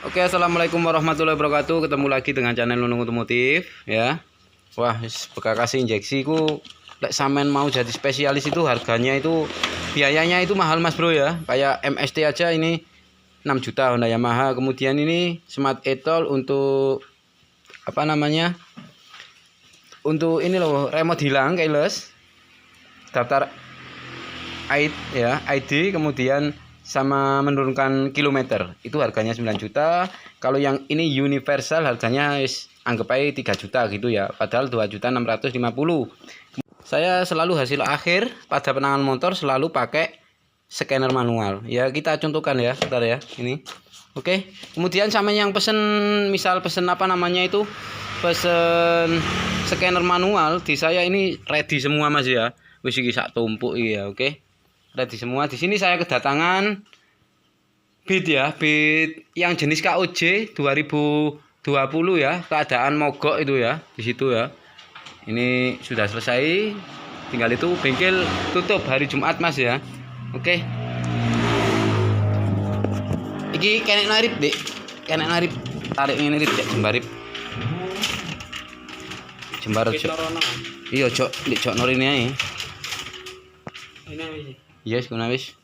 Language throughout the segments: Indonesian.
Oke, assalamualaikum warahmatullahi wabarakatuh. Ketemu lagi dengan channel Nunung Otomotif ya. Wah, bekas kasih injeksi ku lek sampean mau jadi spesialis itu harganya itu biayanya itu mahal Mas Bro ya. Kayak MST aja ini 6 juta Honda Yamaha. Kemudian ini Smart E-Tol untuk apa namanya? Untuk ini loh, remote hilang keyless. Daftar ID kemudian sama menurunkan kilometer itu harganya 9 juta. Kalau yang ini universal harganya anggap aja 3 juta gitu ya, padahal 2.650.000. Saya selalu hasil akhir pada penanganan motor selalu pakai scanner manual ya. Kita contohkan ya, bentar ya ini. Oke, kemudian sama yang pesen, misal pesen apa namanya itu, pesen scanner manual di saya ini ready semua Mas ya, wis iki sak tumpuk ya. Oke, ready semua. Di sini saya kedatangan Beat ya, Beat yang jenis KOJ 2020 ya, keadaan mogok itu ya, di situ ya. Ini sudah selesai, tinggal itu bengkel tutup hari Jumat Mas ya. Oke. Iki kenek narip Dik, kenek narip, tarik ini rip ya, jembarip. Jembar cok. Iya cok, Dik cok norine ae. Yes, guna wis.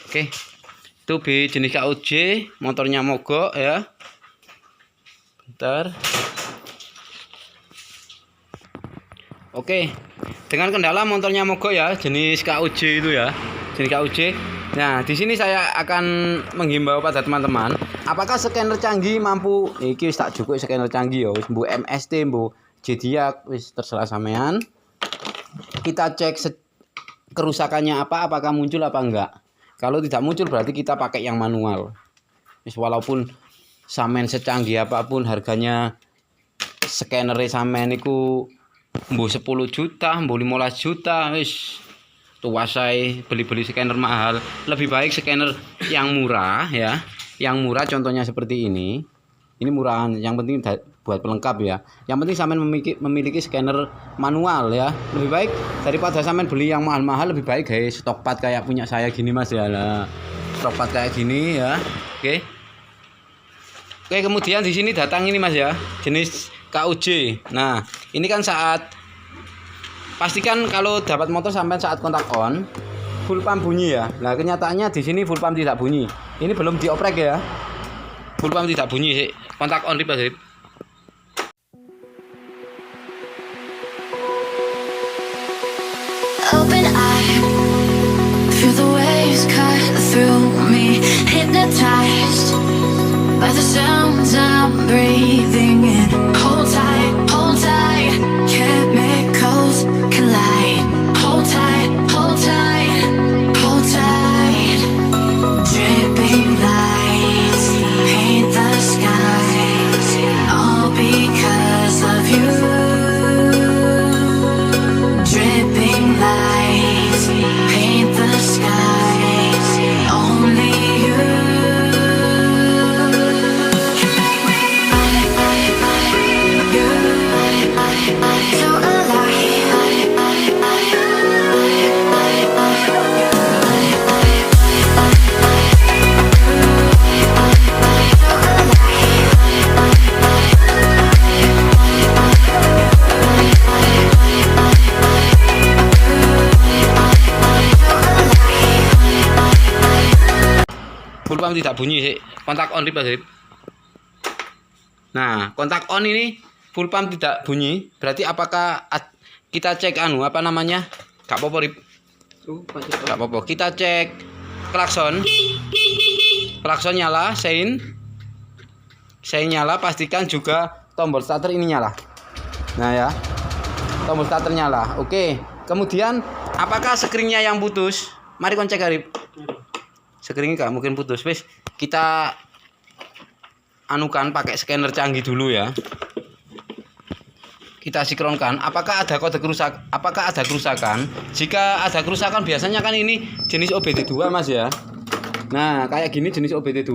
Oke. Itu B jenis KOJ, motornya mogok ya. Bentar. Oke. Dengan kendala motornya mogok ya, jenis KOJ itu ya. Jenis KOJ. Nah, di sini saya akan menghimbau pada teman-teman, apakah scanner canggih mampu iki wis tak cukup scanner canggih ya, wis mbu MST, mbu Jediak, wis terserah sampean. Kita cek kerusakannya apa, apakah muncul apa enggak. Kalau tidak muncul berarti kita pakai yang manual. Walaupun sampean secanggih apapun harganya scanner sampean iku mbuh 10 juta, mbuh 15 juta, wis tuwasai beli-beli scanner mahal. Lebih baik scanner yang murah ya. Yang murah contohnya seperti ini. Ini murahan, yang penting buat pelengkap ya. Yang penting sampean memiliki scanner manual ya. Lebih baik daripada sampean beli yang mahal-mahal, lebih baik guys stok pad kayak punya saya gini Mas ya lah. Stok pad kayak gini ya. Oke. Oke, kemudian di sini datang ini Mas ya, jenis KOJ. Nah, ini kan saat pastikan kalau dapat motor sampean saat kontak on full pump bunyi ya. Nah, kenyataannya di sini full pump tidak bunyi. Ini belum dioprek ya. Full pump tidak bunyi sih. Kontak on rip aja. Open eye, feel the waves cut through me, hypnotized by the sounds I'm breathing in. Hold tight, chemicals collide. Hold tight, hold tight, hold tight. Dripping lights paint the skies, all because of you. Dripping lights paint the skies, only you can make me feel alive. Full pump tidak bunyi sih. Kontak on rip aja. Nah, kontak on ini full pump tidak bunyi, berarti apakah kita cek apa namanya? Gak apa-apa rip. Gak apa-apa. Kita cek klakson. Klakson nyala, sein nyala, pastikan juga tombol starter ini nyala. Nah ya. Tombol starter nyala. Oke. Kemudian apakah skringnya yang putus? Mari kon cek rip. Skringnya gak mungkin putus. Wis, kita anukan pakai scanner canggih dulu ya. Kita sinkronkan apakah ada kode kerusakan, apakah ada kerusakan. Jika ada kerusakan biasanya kan ini jenis OBD2 Mas ya. Nah, kayak gini jenis OBD2.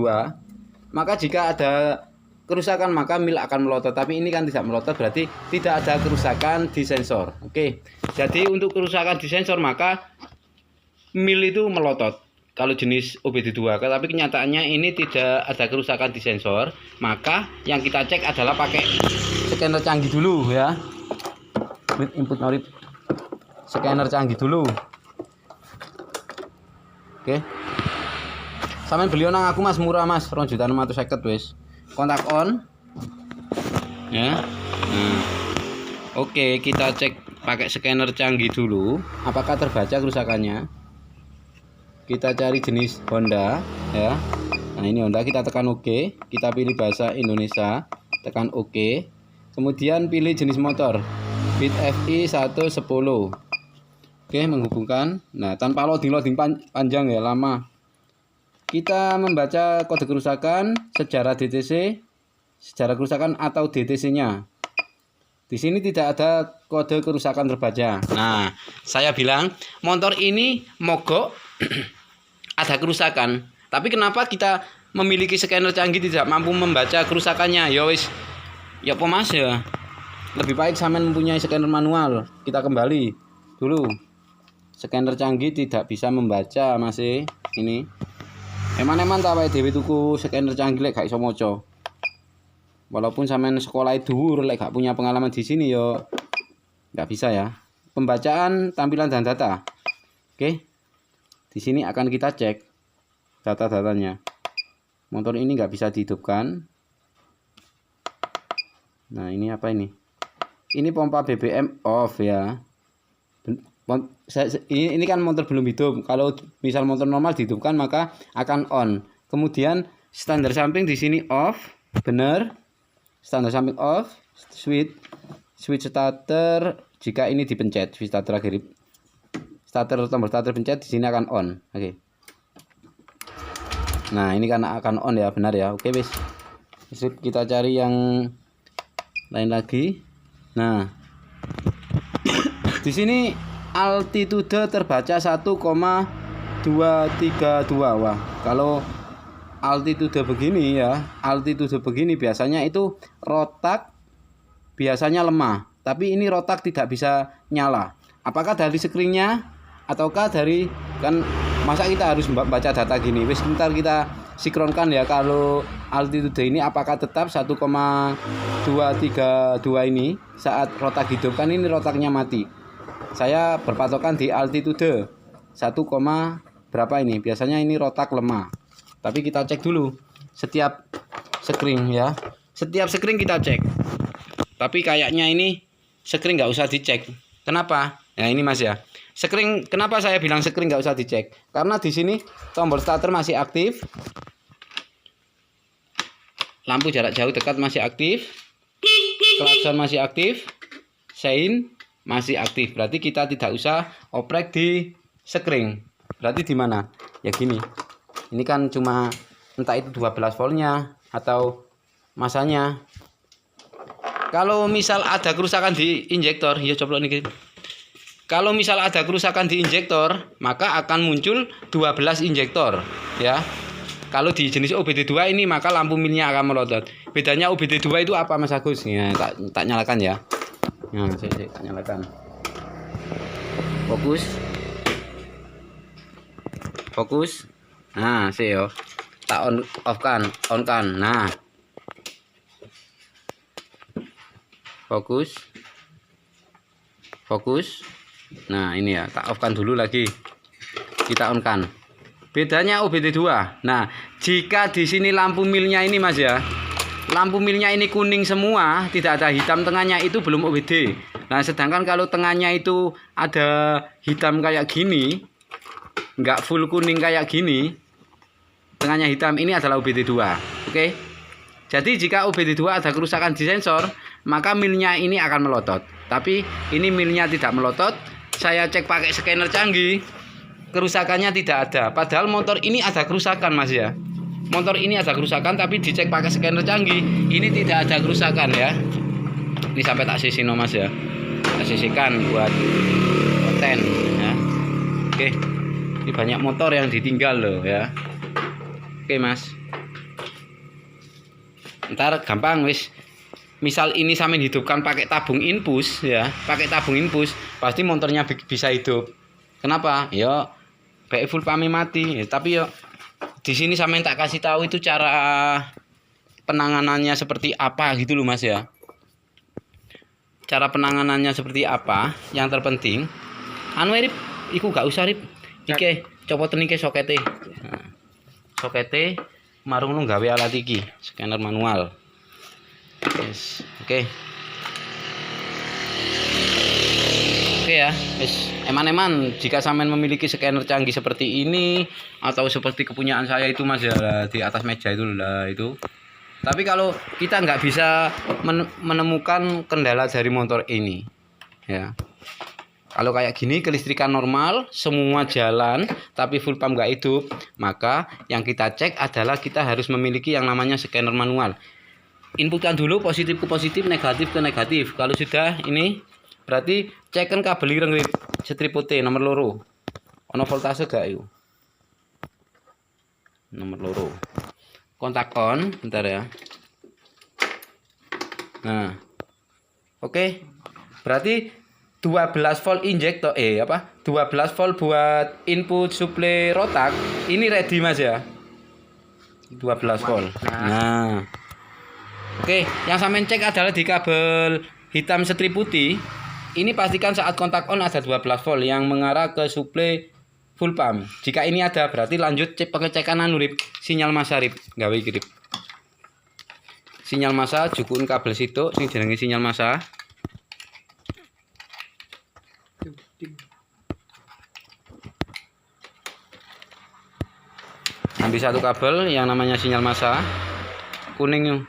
Maka jika ada kerusakan maka mil akan melotot, tapi ini kan tidak melotot, berarti tidak ada kerusakan di sensor. Oke. Jadi untuk kerusakan di sensor maka mil itu melotot. kalau jenis OBD2, tapi kenyataannya ini tidak ada kerusakan di sensor. Maka yang kita cek adalah pakai scanner canggih dulu ya. Input norit scanner canggih dulu. Oke. Sampeyan beli nang aku Mas, murah Mas, 2.650.000 wis. Kontak on. Ya. Nah. Oke, kita cek pakai scanner canggih dulu apakah terbaca kerusakannya. Kita cari jenis Honda ya. Nah, ini Honda, kita tekan OK, kita pilih bahasa Indonesia, tekan OK. Kemudian pilih jenis motor. Bit FI 110. Oke, menghubungkan. Nah, tanpa loading panjang ya, lama. Kita membaca kode kerusakan, sejarah DTC, sejarah kerusakan atau DTC-nya. Di sini tidak ada kode kerusakan terbaca. Nah, saya bilang motor ini mogok, ada kerusakan. Tapi kenapa kita memiliki scanner canggih tidak mampu membaca kerusakannya? Ya wis, ya apa Mas ya? Lebih baik sampean mempunyai scanner manual. Kita kembali dulu. Scanner canggih tidak bisa membaca masih ini. Eman-eman ta wae dhewe tuku scanner canggih lek gak iso maca. Walaupun sampean sekolah dhuwur lek gak punya pengalaman di sini yo nggak bisa ya. Pembacaan tampilan dan data. Oke. Di sini akan kita cek data-datanya. Motor ini nggak bisa dihidupkan. Nah, ini apa ini? Ini pompa BBM off ya. Ini kan motor belum hidup. Kalau misal motor normal dihidupkan maka akan on. Kemudian standar samping di sini off, benar. Standar samping off, switch starter jika ini dipencet, switch starter akhir. Tombol starter pencet di sini akan on. Oke. Nah, ini karena akan on ya, benar ya. Oke, wis. Kita cari yang lain lagi. Nah, di sini altitude terbaca 1,232. Wah, kalau altitude begini ya, altitude begini biasanya itu rotak biasanya lemah, tapi ini rotak tidak bisa nyala. Apakah dari screen-nya ataukah dari, kan masa kita harus baca data gini? Wis sebentar kita sinkronkan ya. Kalau altitude ini apakah tetap 1,232 ini saat rotak hidup, kan ini rotaknya mati. Saya berpatokan di altitude 1, berapa ini? Biasanya ini rotak lemah. Tapi kita cek dulu setiap screen ya. Setiap screen kita cek. Tapi kayaknya ini screen nggak usah dicek. Kenapa? Nah, ini Mas ya. Screen, kenapa saya bilang screen nggak usah dicek? Karena di sini tombol starter masih aktif. Lampu jarak jauh dekat masih aktif. Klakson masih aktif. Sein masih aktif. Berarti kita tidak usah oprek di screen. Berarti di mana? Ya gini. Ini kan cuma entah itu 12 voltnya atau masanya. Kalau misal ada kerusakan di injektor, ya coba nih. Kalau misal ada kerusakan di injektor, maka akan muncul 12 injektor, ya. Kalau di jenis OBD2 ini maka lampu milnya akan melotot. Bedanya OBD2 itu apa Mas Agus? Ya, tak nyalakan ya. Nah, saya tak nyalakan. Fokus. Nah, sih yo. Tak on kan. Nah. Fokus. Nah, ini ya, tak off kan dulu lagi. Kita on kan. Bedanya OBD2. Nah, jika di sini lampu milnya ini Mas ya. Lampu milnya ini kuning semua, tidak ada hitam tengahnya, itu belum OBD. Nah, sedangkan kalau tengahnya itu ada hitam kayak gini, enggak full kuning kayak gini, tengahnya hitam, ini adalah OBD2. Oke. Jadi jika OBD2 ada kerusakan di sensor, maka milnya ini akan melotot. Tapi ini milnya tidak melotot. Saya cek pakai scanner canggih, kerusakannya tidak ada. Padahal motor ini ada kerusakan Mas ya. Motor ini ada kerusakan, tapi dicek pakai scanner canggih, ini tidak ada kerusakan ya. Ini sampai tak sisino Mas ya. Tak sisihkan buat konten ya. Oke. Ini banyak motor yang ditinggal loh ya. Oke Mas. Ntar gampang wis. Misal ini sampean hidupkan pakai tabung infus ya, pakai tabung infus, pasti motornya bisa hidup. Kenapa? Ya baik full pump mati. Tapi yo di sini sampean tak kasih tahu itu cara penanganannya seperti apa gitu loh Mas ya. Cara penanganannya seperti apa? Yang terpenting anu Rip, iku gak usah Rip. Iki copoten iki sokete. Nah, sokete marung nu gawe alat iki, scanner manual. Yes, oke. Oke ya, yes. Eman-eman jika sampean memiliki scanner canggih seperti ini atau seperti kepunyaan saya itu Mas ya di atas meja itu lah itu. Tapi kalau kita nggak bisa menemukan kendala dari motor ini, ya. Kalau kayak gini kelistrikan normal, semua jalan, tapi full pump nggak hidup, maka yang kita cek adalah kita harus memiliki yang namanya scanner manual. Inputkan dulu positif ke positif, negatif ke negatif. Kalau sudah ini berarti cekkan kabel ireng strip putih nomor loro. Ono voltase gak yuk? Nomor loro. Kontak on, bentar ya. Nah. Oke. Berarti 12 volt injektor 12 volt buat input supply rotak. Ini ready Mas ya. 12 volt. Nah. Oke, yang sampean cek adalah di kabel hitam strip putih. Ini pastikan saat kontak on ada 12 volt yang mengarah ke suplai full pump. Jika ini ada berarti lanjut cek pengecekan anu Rip, sinyal massa Rip, gawe iki Rip. Sinyal massa jukun kabel situ sing jenenge sinyal massa. Ambil satu kabel yang namanya sinyal massa kuning yuk.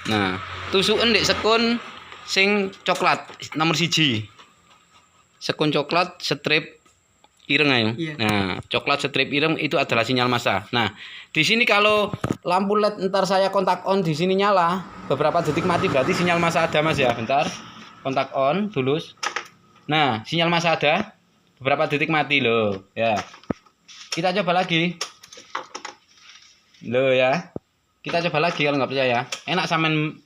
Nah, tusuken ndek sekun sing coklat nomor 1. Sekun coklat strip ireng ayo. Nah, coklat strip ireng itu adalah sinyal massa. Nah, di sini kalau lampu LED ntar saya kontak on di sini nyala, beberapa detik mati berarti sinyal massa ada Mas ya. Bentar. Kontak on dulu. Nah, sinyal massa ada. Beberapa detik mati loh, ya. Kita coba lagi. Loh ya. Kita coba lagi kalau nggak percaya. Enak sampean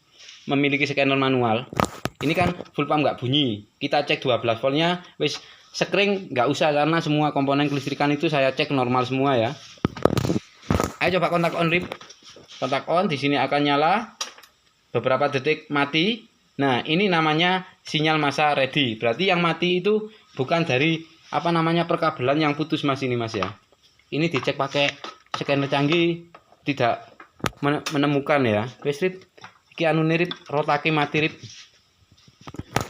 memiliki scanner manual. Ini kan full pump nggak bunyi. Kita cek 12 voltnya, wis sekring nggak usah karena semua komponen kelistrikan itu saya cek normal semua ya. Ayo coba kontak on Rip. Kontak on di sini akan nyala. Beberapa detik mati. Nah, ini namanya sinyal massa ready. Berarti yang mati itu bukan dari apa namanya perkabelan yang putus Mas ini Mas ya. Ini dicek pakai scanner canggih tidak menemukan ya. Wis Rip. Iki anu nirip rotake mati Rip.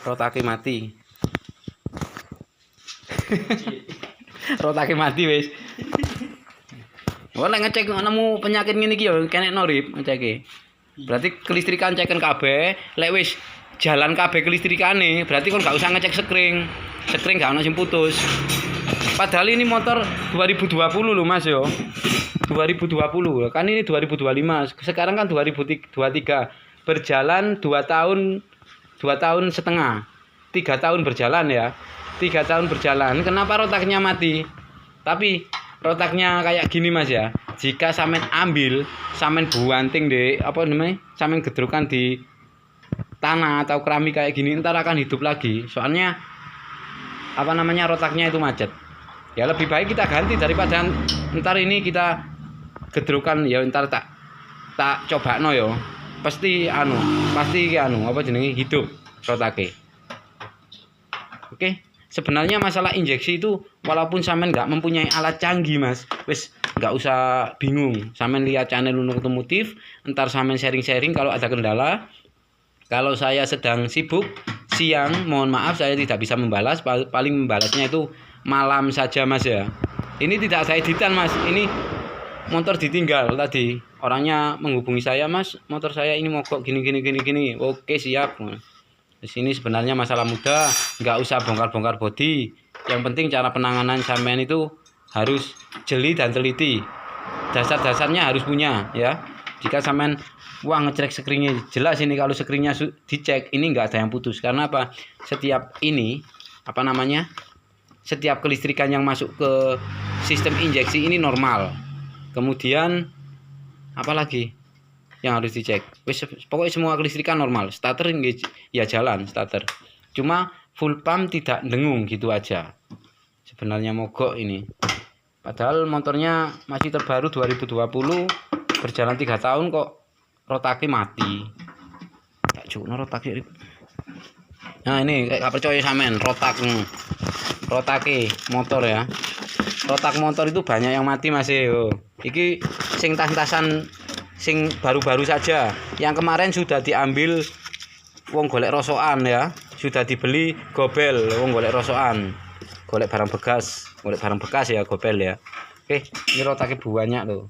Rotake mati. Rotake mati wis. Ora ngecek nemu penyakit ngene iki ya kene no Rip ngeceke. Berarti kelistrikan ceken kabeh, lek wis jalan kabeh kelistrikane, berarti kon gak usah ngecek sekring. Sekring gak ono sing putus. Padahal ini motor 2020 loh Mas yo. 2020 kan ini 2025. Sekarang kan 2023. Berjalan 2 tahun setengah. 3 tahun berjalan ya. 3 tahun berjalan. Kenapa rotaknya mati? Tapi rotaknya kayak gini Mas ya. Jika sampean ambil, sampean buanting deh, apa namanya? Sampean gedrukan di tanah atau keramik kayak gini, ntar akan hidup lagi. Soalnya apa namanya rotaknya itu macet. Ya lebih baik kita ganti daripada ntar ini kita gedrukan ya ntar tak coba no yo. Pasti apa jenenge hidup rotake. Oke. Sebenarnya masalah injeksi itu walaupun sampean nggak mempunyai alat canggih Mas, wis nggak usah bingung. Sampean lihat channel Luno Otomotif, ntar sampean sharing-sharing kalau ada kendala. Kalau saya sedang sibuk siang, mohon maaf saya tidak bisa membalas, paling membalasnya itu malam saja Mas ya. Ini tidak ada editan Mas, ini motor ditinggal tadi. Orangnya menghubungi saya, Mas, motor saya ini mogok gini. Oke, siap. Di sini sebenarnya masalah mudah, nggak usah bongkar-bongkar bodi. Yang penting cara penanganan sampean itu harus jeli dan teliti. Dasar-dasarnya harus punya ya. Jika sampean ngecek skringnya jelas ini kalau skringnya dicek ini nggak ada yang putus. Karena apa? Setiap ini apa namanya? Setiap kelistrikan yang masuk ke sistem injeksi ini normal. Kemudian apa lagi yang harus dicek? Pokoknya semua kelistrikan normal. Starter ya jalan starter. Cuma full pump tidak dengung gitu aja. Sebenarnya mogok ini. Padahal motornya masih terbaru 2020, berjalan 3 tahun kok rotaknya mati. Tak cukno rotaknya. Nah ini kayak gak percaya sampean rotake motor ya. Rotak motor itu banyak yang mati Mas yo. Iki sing tas-tasan sing baru-baru saja. Yang kemarin sudah diambil wong golek rosokan ya. Sudah dibeli gobel wong golek rosokan. Golek barang bekas ya gobel ya. Oke, ini rotaknya banyak loh.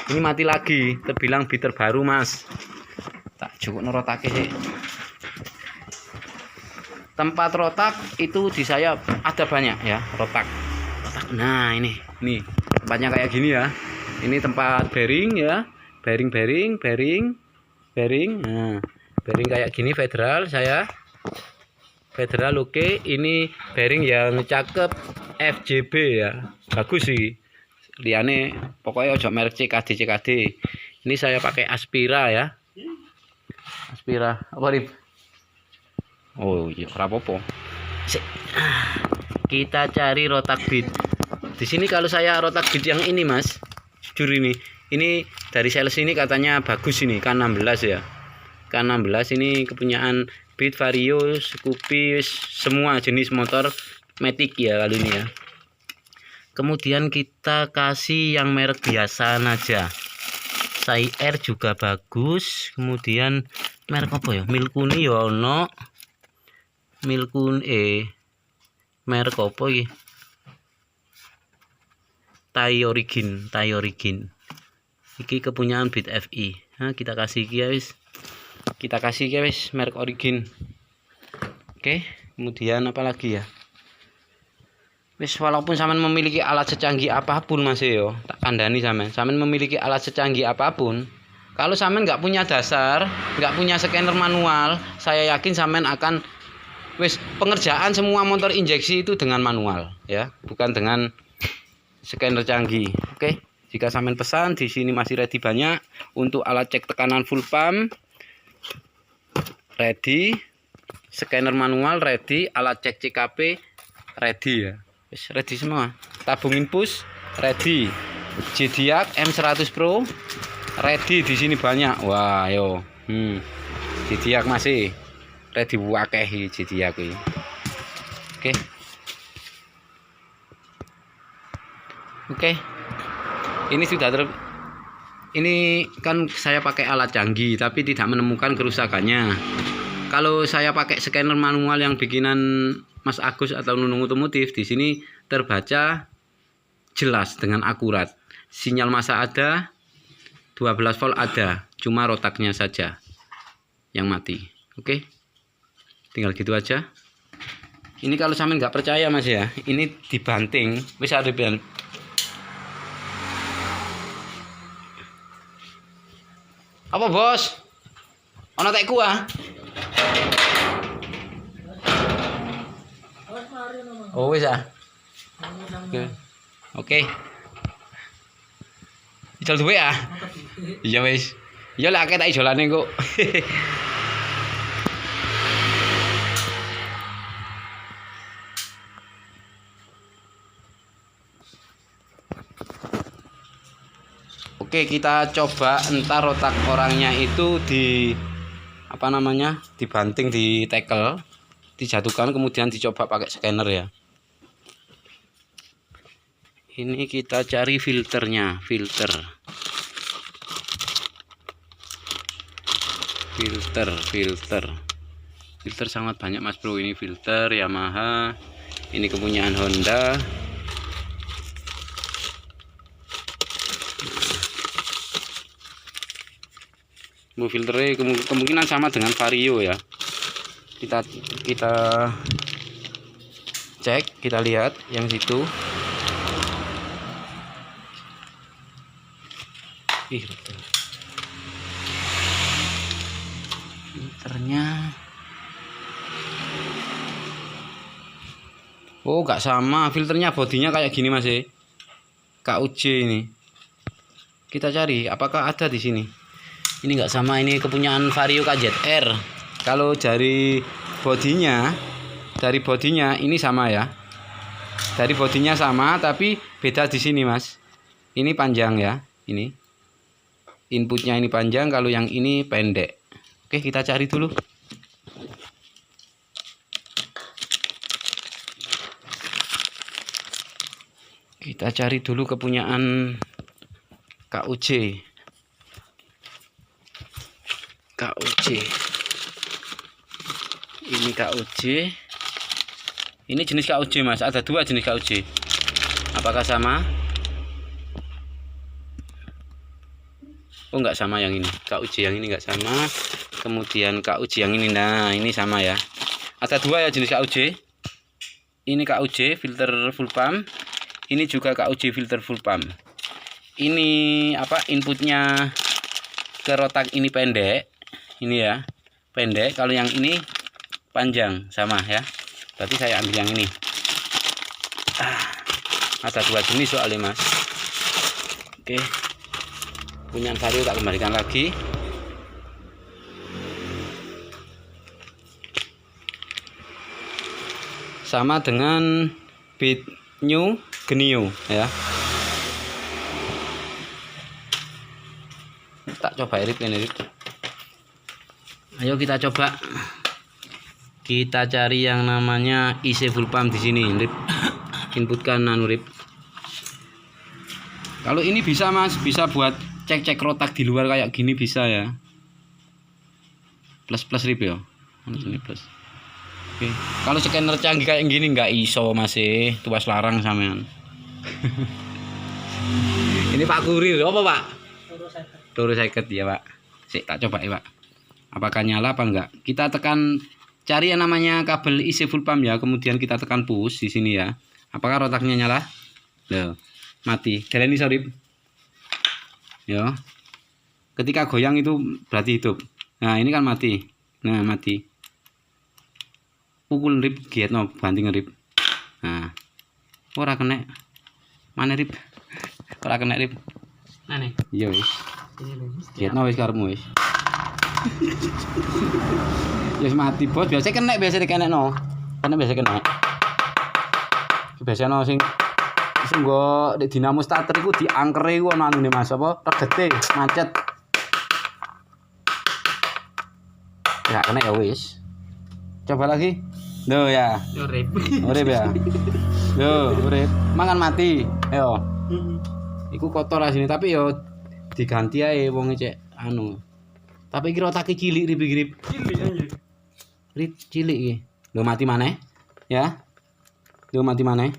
Ini mati lagi, terbilang bit terbaru Mas. Tak cukup rotaknya sih. Tempat rotak itu di saya ada banyak ya rotak. Nah ini tempatnya kayak gini ya. Ini tempat bearing ya, bearing. Nah, bearing kayak gini federal saya. Federal oke. Ini bearing yang cakep FJB ya, bagus sih. Liane pokoknya ojo merek CKD. Ini saya pakai Aspira ya. Aspira apa Rip? Oh iya, rapopo. Kita cari rotak bit. Di sini kalau saya rotak bit yang ini Mas, jujur ini dari sales ini katanya bagus ini K16 ya. K16 ini kepunyaan Beat, Vario, Scoopy, semua jenis motor Matic ya kali ini ya. Kemudian kita kasih yang merek biasa aja. Sai Air juga bagus. Kemudian merek apa ya? Milkuni ya ono. Milkuni merek apa iki? Thai Origin. Iki kepunyaan Beat FI. Nah, kita kasih guys. Merek Origin. Oke, kemudian apa lagi ya? Wis walaupun sampean memiliki alat secanggih apapun Mas yo, tak kandhani sampean memiliki alat secanggih apapun, kalau sampean nggak punya dasar, nggak punya scanner manual, saya yakin sampean akan pengerjaan semua motor injeksi itu dengan manual ya, bukan dengan scanner canggih. Oke, jika sampean pesan di sini masih ready banyak untuk alat cek tekanan full pump ready, scanner manual ready, alat cek CKP ready ya. Ready semua. Tabung infus ready. Zodiac M100 Pro ready di sini banyak. Wah, yo. Zodiac masih ready wakehi Zodiac iki. Oke. Ini kan saya pakai alat canggih tapi tidak menemukan kerusakannya. Kalau saya pakai scanner manual yang bikinan Mas Agus atau Nunung Otomotif, di sini terbaca jelas dengan akurat. Sinyal massa ada, 12 volt ada, cuma rotaknya saja yang mati. Oke, tinggal gitu aja. Ini kalau sampean nggak percaya Mas ya, ini dibanting, wis ada apa bos? Ono tekku ah. Oh wis ah. Oke. Ijol duwe ah. Iya wis. Iya lek akeh tak ijolane kok. Oke, kita coba entar rotak orangnya itu dibanting, di tackle, dijatuhkan kemudian dicoba pakai scanner ya. Ini kita cari filternya, filter sangat banyak Mas Bro. Ini filter Yamaha, ini kepunyaan Honda. Filternya kemungkinan sama dengan Vario ya. Kita cek, kita lihat yang situ. Filternya oh nggak sama, filternya bodinya kayak gini Mas ya. KUJ ini. Kita cari apakah ada di sini. Ini nggak sama, ini kepunyaan Vario KZR. Kalau dari bodinya ini sama ya. Dari bodinya sama, tapi beda di sini Mas. Ini panjang ya, ini. Inputnya ini panjang, kalau yang ini pendek. Oke, kita cari dulu. Kita cari dulu kepunyaan KUJ. KUJ. Ini KUJ. Ini jenis KUJ Mas, ada 2 jenis KUJ. Apakah sama? Oh, enggak sama yang ini. KUJ yang ini enggak sama. Kemudian KUJ yang ini, nah ini sama ya. Ada 2 ya jenis KUJ. Ini KUJ filter full pump. Ini juga KUJ filter full pump. Ini apa? Inputnya ke rotak ini pendek. Ini ya, pendek. Kalau yang ini panjang, sama ya. Berarti saya ambil yang ini. Ada 2 jenis soalnya Mas. Oke. Punyaan vario tak kembalikan lagi. Sama dengan bit new Genio ya. Tak coba Rip ini Rip. Ayo kita coba. Kita cari yang namanya IC full pump di sini Rip. Inputkan anu Rip. Kalau ini bisa Mas, bisa buat cek-cek rotak di luar kayak gini bisa ya. Plus Rip ya. Ini plus. Oke. Kalau scanner canggih kayak gini nggak iso masih tuas larang sampean. Ini Pak Kurir apa Pak? Turu seket ya Pak. Sik tak coba ya Pak. Apakah nyala apa enggak? Kita tekan cari yang namanya kabel IC full pump ya. Kemudian kita tekan push di sini ya. Apakah rotaknya nyala? Loh, mati. Daleni sorip. Ya. Ketika goyang itu berarti hidup. Nah, ini kan mati. Nah, mati. Pukul Rip, giatno banting Rip. Nah. Ora kena. Mana Rip? Ora kena Rip. Mana? Iya wis. Giatno wis karepmu wis. Wis mati bos, biasa kena no. Kena biasa kena. Biasa no sing nggo dinamo starter iku diangkere iku ana anune Mas apa regete macet. Ya kena ya wis. Coba lagi. Loh ya. Urip. Urip ya. Loh, urip. Mangan mati. Ayo. Iku kotor asine tapi yo diganti ae wong cek anu. Tapi iki rotake cilik Rip. Cilik anjir. Rip cilik iki. Lho mati maneh. Ya. Lho mati maneh.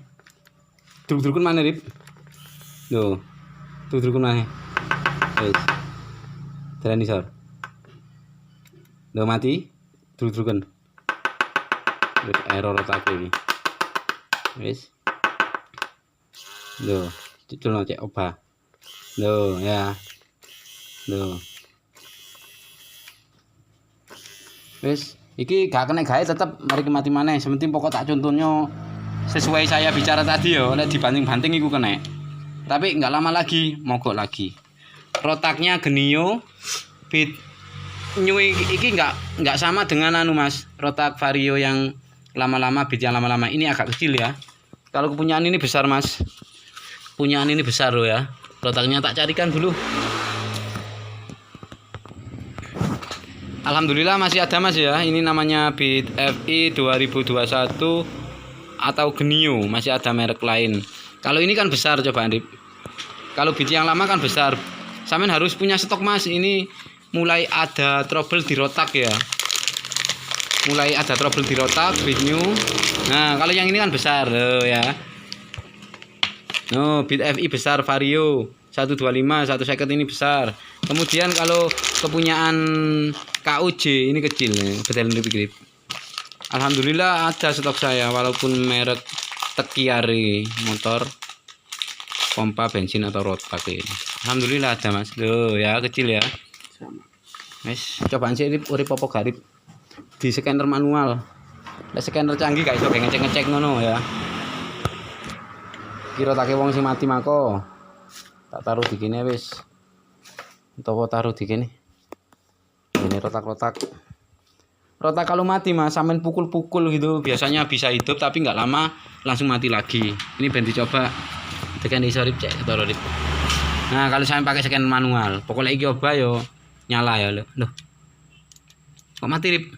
Druk-drukun maneh Rip. Lho. Druk-drukun maneh. Wis. Daleni sor. Lho mati. Druk-drukun. Wis error rotake iki. Wis. Lho, cuculno cek obah. Lho, ya. Lho. Wis, iki gak kena gawe tetep mari mati maneh. Sementing pokok tak contohnya sesuai saya bicara tadi ya, oleh dibanting-banting iku kena. Tapi enggak lama lagi mogok lagi. Rotaknya Genio bit new iki enggak sama dengan anu Mas. Rotak vario yang lama-lama bit yang lama-lama ini agak kecil ya. Kalau kepunyaan ini besar Mas. Punyaan ini besar loh ya. Rotaknya tak carikan dulu. Alhamdulillah masih ada Mas ya. Ini namanya bit FI 2021 atau Genio, masih ada merek lain. Kalau ini kan besar coba Rip. Kalau bit yang lama kan besar. Sampean harus punya stok Mas. Ini mulai ada trouble di rotak ya. Mulai ada trouble di rotak bit new. Nah, kalau yang ini kan besar loh ya. No, bit FI besar vario 125, 150 ini besar. Kemudian kalau kepunyaan KUJ ini kecil nih, betul Rip. Alhamdulillah ada stok saya walaupun merek Tekiari motor pompa bensin atau rotak ini. Alhamdulillah ada Mas. Loh ya kecil ya. Wes cobaan sih urip apa garip di scanner manual. Lek scanner canggih gak iso ngecek-ngecek ngono ya. Kira take wong sing mati mako. Tak taruh di kene wis. Utawa taruh di kene. Ini rotak-rotak. Rotak kalau mati Mas, sampean pukul-pukul gitu, biasanya bisa hidup tapi nggak lama langsung mati lagi. Ini ben dicoba. Tekan iso rip cek ketara rip. Nah, kalau saya pakai scan manual, pokoknya iki oba yo nyala ya lho. Loh. Kok mati rip?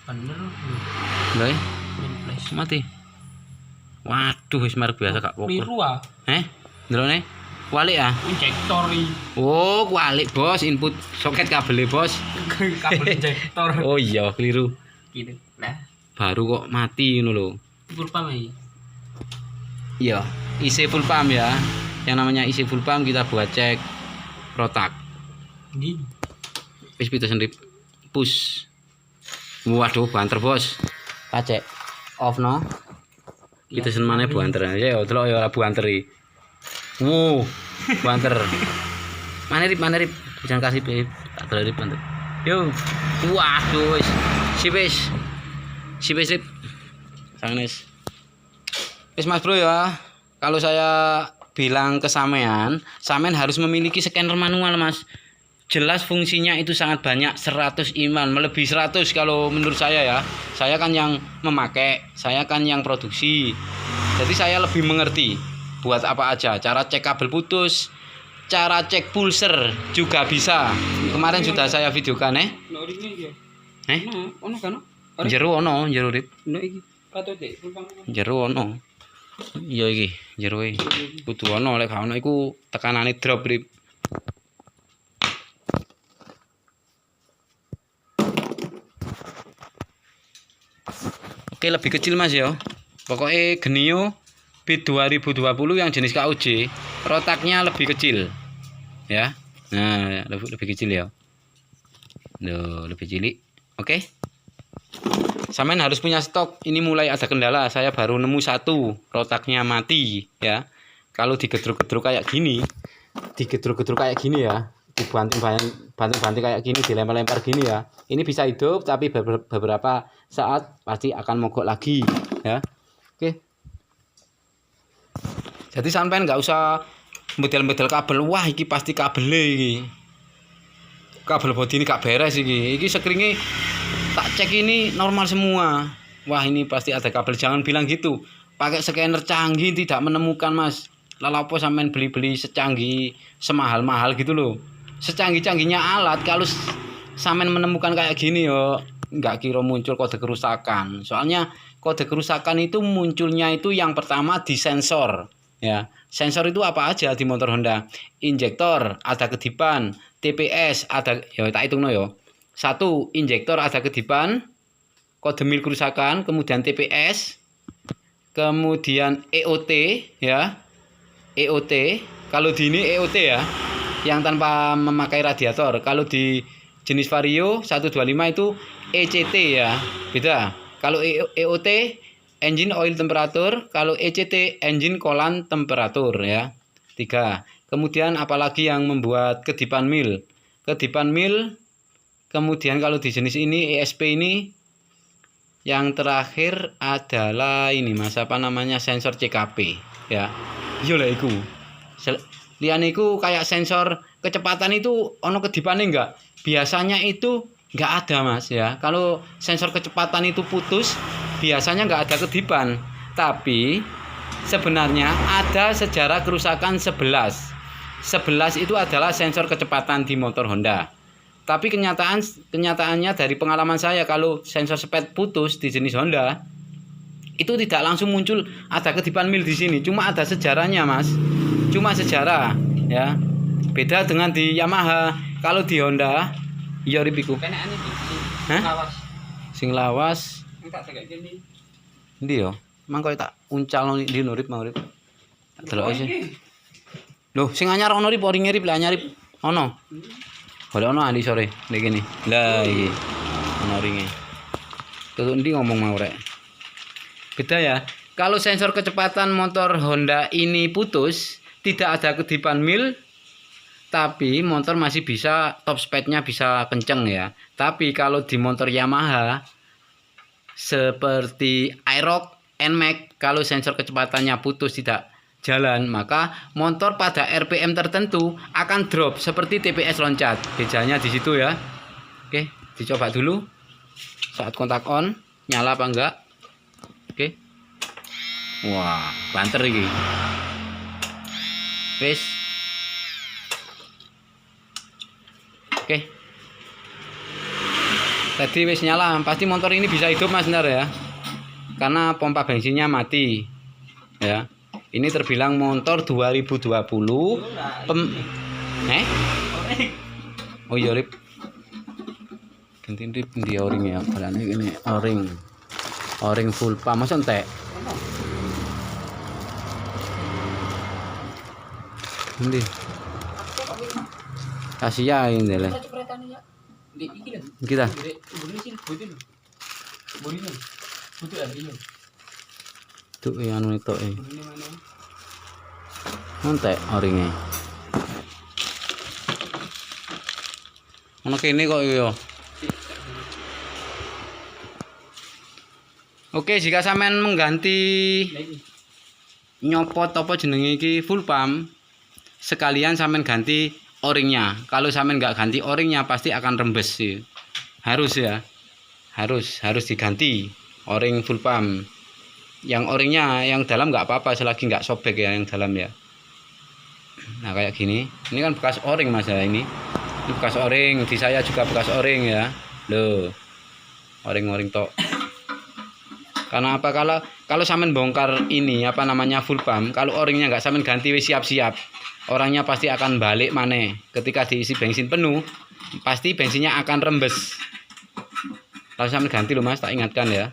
Bener. Lho. Mati. Waduh wis mar biasa gak pokok. Biru ah. Ndelone? Walik ya? Injektor iki. Oh, walik bos, input soket kabel bos. Kabel injektor. Oh iya, keliru. Gitu. Nah, Baru kok mati ngono lho. full pump iki. Iya, isi full pump ya. Yang namanya isi full pump kita buat cek rotak. Ndi? Wis pitusen rip. Push. Waduh, banter bos. Pacek. Off no. Pitusen maneh banter. Ya delok ya ora banter iki. Wow, banter. Mana rip? Jangan kasih rip. Tak delok rip banter. Yo. Waduh, wis. Sip rip. Sangenes. Wis Mas Bro ya. Kalau saya bilang ke sampean harus memiliki scanner manual, Mas. Jelas fungsinya itu sangat banyak, 100 iman, melebihi 100 kalau menurut saya ya. Saya kan yang memakai, saya kan yang produksi. Jadi saya lebih mengerti buat apa aja. Cara cek kabel putus, cara cek pulser juga bisa. Kemarin sudah saya videokan Ono kan? Jero rip. Ono iki. Katote full pump. Jero ono. Iya iki, jero e. Kudu ono lek gak ono iku tekanane drop rip. Oke, lebih kecil Mas ya. Pokoknya Genio B2020 yang jenis KUJ, rotaknya lebih kecil. Ya. Nah, lebih kecil ya. Loh, lebih cilik. Oke. Sampean harus punya stok. Ini mulai ada kendala. Saya baru nemu satu, rotaknya mati ya. Kalau digedruk-gedruk kayak gini, ya, dibanting-banting kayak gini, dilempar-lempar gini ya. Ini bisa hidup tapi beberapa saat pasti akan mogok lagi ya. Oke. Jadi sampean nggak usah model-model kabel. Wah, iki pasti kabel iki. Kabel bodi ini gak beres iki. Iki sekringe tak cek ini normal semua. Wah, ini pasti ada kabel. Jangan bilang gitu. Pakai scanner canggih tidak menemukan, Mas. Lalu apa sampean beli-beli secanggih, semahal-mahal gitu loh. Secanggih-canggihnya alat kalau sampean menemukan kayak gini yo, nggak kira muncul kode kerusakan. Soalnya kode kerusakan itu munculnya itu yang pertama di sensor. Ya, sensor itu apa aja di motor Honda? Injektor, ada kedipan, TPS, ada ya tak hitungno yo. 1 injektor ada kedipan, kode mil kerusakan, kemudian TPS, kemudian EOT ya. EOT, kalau di ini EOT ya, yang tanpa memakai radiator. Kalau di jenis Vario 125 itu ECT ya, beda. Kalau EOT engine oil temperatur, kalau ECT engine coolant temperatur ya. 3. Kemudian apalagi yang membuat kedipan mil. Kedipan mil. Kemudian kalau di jenis ini ESP ini yang terakhir adalah ini Mas, apa namanya, sensor CKP ya. Iya lah iku. Liyane iku kayak sensor kecepatan itu ono kedipane enggak? Biasanya itu enggak ada Mas ya. Kalau sensor kecepatan itu putus, biasanya enggak ada kedipan. Tapi sebenarnya ada sejarah kerusakan 11. 11 itu adalah sensor kecepatan di motor Honda. Tapi kenyataannya dari pengalaman saya, kalau sensor speed putus di jenis Honda itu tidak langsung muncul ada kedipan mil di sini. Cuma ada sejarahnya Mas. Cuma sejarah ya. Beda dengan di Yamaha. Kalau di Honda iya ripiku. Kenaan iki. Hah? Lawas. Sing lawas. Enggak tegak gini. Ndi yo? Mangko tak uncal ndi nurip mau rip. Delok sih. Loh, sing anyar ono rip, ori ngerip lah anyar rip. Ono. Ora ono andi sore nek kene. Lah iki. Ono ringe. Tutuk ndi ngomong mau rek. Beda ya. Kalau sensor kecepatan motor Honda ini putus, tidak ada kedipan mil, tapi motor masih bisa, top speednya bisa kenceng ya. Tapi kalau di motor Yamaha seperti Aerox, NMAX, kalau sensor kecepatannya putus tidak jalan, maka motor pada RPM tertentu akan drop seperti TPS loncat. Bedanya di situ ya. Oke, dicoba dulu. Saat kontak on, nyala apa enggak? Oke. Wah, banter iki. Wis. Oke. Tadi wis nyala, pasti motor ini bisa hidup Mas benar ya. Karena pompa bensinnya mati. Ya. Ini terbilang motor 2020 Oh iya Rip. Ganti Rip di o-ring ya. Balane ini o-ring. O-ring full pump masa entek. Ndi. Kasihan ini lah. Kita. Tuh yang anu itu entek o-ringe. Ono kene kok yo. Oke, jika sampean mengganti nyopot apa jenenge iki full pump, sekalian sampean ganti o-ringnya. Kalau sampean nggak ganti o-ringnya pasti akan rembes sih. Harus ya. Harus diganti o-ring full pump. Yang o-ringnya yang dalam nggak apa-apa selagi nggak sobek ya yang dalam ya. Nah, kayak gini. Ini kan bekas o-ring Mas ya ini. Ini bekas o-ring, di saya juga bekas o-ring ya. Loh. O-ring tok. Karena apa, kalau sampean bongkar ini apa namanya full pump, kalau o-ringnya nggak sampean ganti wis siap-siap, orangnya pasti akan balik maneh. Ketika diisi bensin penuh, pasti bensinnya akan rembes. Kalau sampean ganti loh Mas, tak ingatkan ya.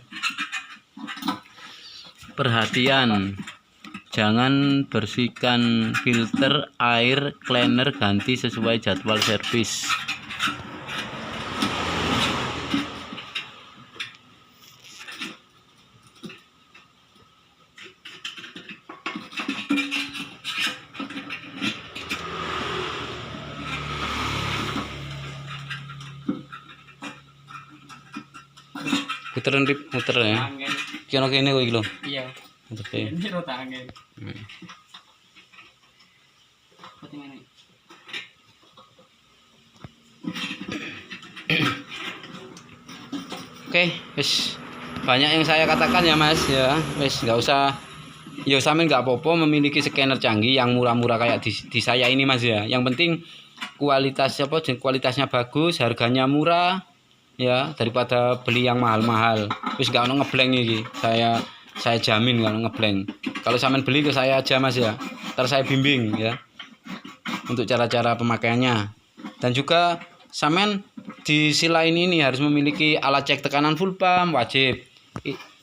Perhatian, jangan bersihkan filter air cleaner, ganti sesuai jadwal servis. Muter ya. Kira kene kok iki lho. Iya. Oke. Ini rota angin. Oke, wis banyak yang saya katakan ya Mas ya. Wis nggak usah. Ya sampean nggak apa-apa memiliki scanner canggih yang murah-murah kayak di saya ini Mas ya. Yang penting kualitasnya bagus, harganya murah ya, daripada beli yang mahal-mahal. Wis gak ono ngeblank iki. Saya jamin gak ono ngeblank. Kalau sampean beli ke saya aja Mas ya. Ntar saya bimbing ya untuk cara-cara pemakaiannya. Dan juga sampean di sisi lain ini harus memiliki alat cek tekanan full pump wajib.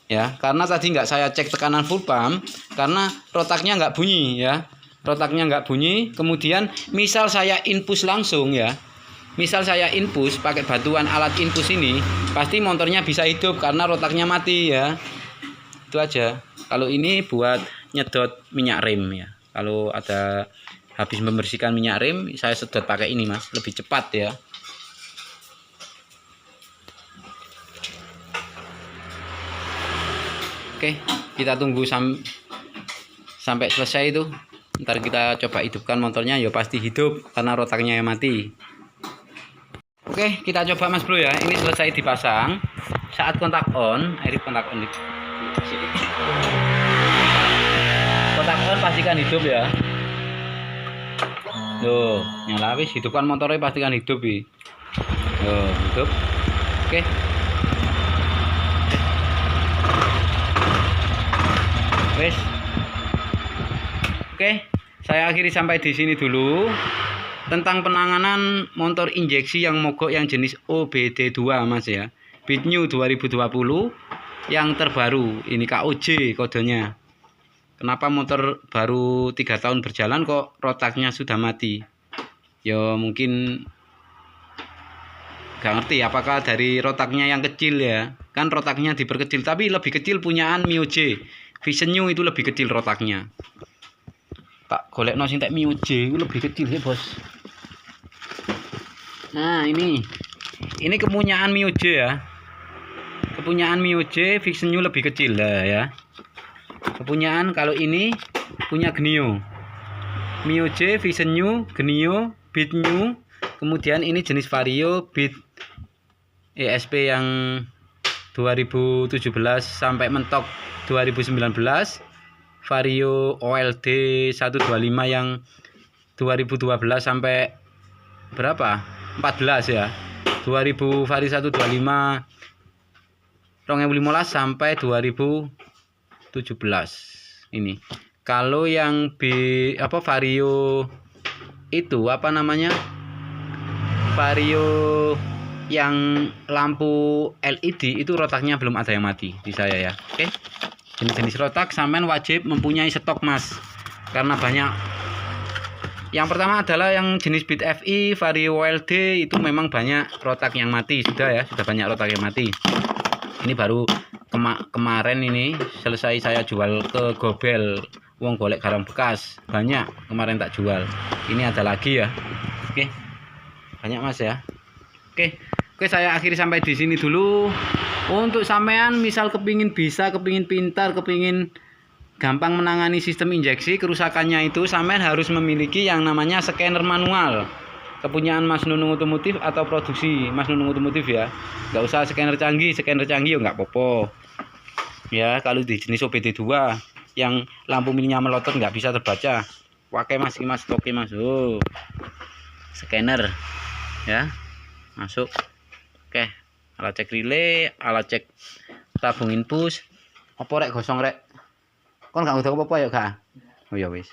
Ya, karena tadi nggak saya cek tekanan full pump karena rotaknya nggak bunyi ya. Rotaknya nggak bunyi, kemudian misal saya infus langsung ya. Misal saya infus pakai bantuan alat infus ini, pasti motornya bisa hidup karena rotaknya mati ya. Itu aja. Kalau ini buat nyedot minyak rem ya. Kalau ada habis membersihkan minyak rem, saya sedot pakai ini Mas, lebih cepat ya. Oke, kita tunggu sampai selesai itu. Ntar kita coba hidupkan motornya, ya pasti hidup karena rotaknya yang mati. Oke, kita coba Mas Bro ya. Ini selesai dipasang. Saat kontak on, kontak on. Kontak on pastikan hidup ya. Loh, nyala wis, hidupkan motornya pastikan hidup ya. Loh, hidup. Oke. Wis. Oke, saya akhiri sampai di sini dulu. Tentang penanganan motor injeksi yang mogok yang jenis OBD2 Mas ya. Beat New 2020 yang terbaru. Ini KOJ kodenya. Kenapa motor baru 3 tahun berjalan kok rotaknya sudah mati? Ya mungkin gak ngerti apakah dari rotaknya yang kecil ya. Kan rotaknya diperkecil, tapi lebih kecil punyaan Mio J. Vision New itu lebih kecil rotaknya. Tak golekno sing tek Mio J itu lebih kecil ya bos. Nah ini kepunyaan Mio J ya. Kepunyaan Mio J, Vision New lebih kecil lah ya. Kepunyaan kalau ini punya Genio. Mio J, Vision New, Genio, Beat New. Kemudian ini jenis Vario Beat ESP yang 2017 sampai mentok 2019. Vario OLD 125 yang 2012 sampai berapa? 14 ya. 2000 vari 125 2015 sampai 2017 ini. Kalau yang Vario itu apa namanya? Vario yang lampu LED itu rotaknya belum ada yang mati di saya ya. Oke. Jenis-jenis rotak sampean wajib mempunyai stok, Mas. Karena banyak. Yang pertama adalah yang jenis Beat FI, Vario WLD itu memang banyak rotak yang mati sudah banyak rotak yang mati. Ini baru kemarin ini selesai saya jual ke Gobel, wong golek garang bekas banyak kemarin tak jual. Ini ada lagi ya. Oke, banyak Mas ya. Oke, saya akhiri sampai di sini dulu. Untuk sampean misal kepingin pintar, kepingin gampang menangani sistem injeksi kerusakannya itu, sampean harus memiliki yang namanya scanner manual. Kepunyaan Mas Nunung Otomotif atau produksi Mas Nunung Otomotif ya. Nggak usah scanner canggih ya nggak apa-apa. Ya, kalau di jenis OBD2 yang lampu mininya melotot nggak bisa terbaca, pakai Mas toke Mas. Oh, scanner ya, masuk. Oke, alat cek relay, alat cek tabung infus. Apa rek gosong rek? Kon nggak udah apa-apa ya kak? Oh ya wis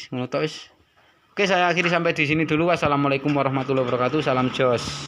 ngono tok wis. Oke, saya akhiri sampai di sini dulu. Wassalamualaikum warahmatullahi wabarakatuh. Salam jos.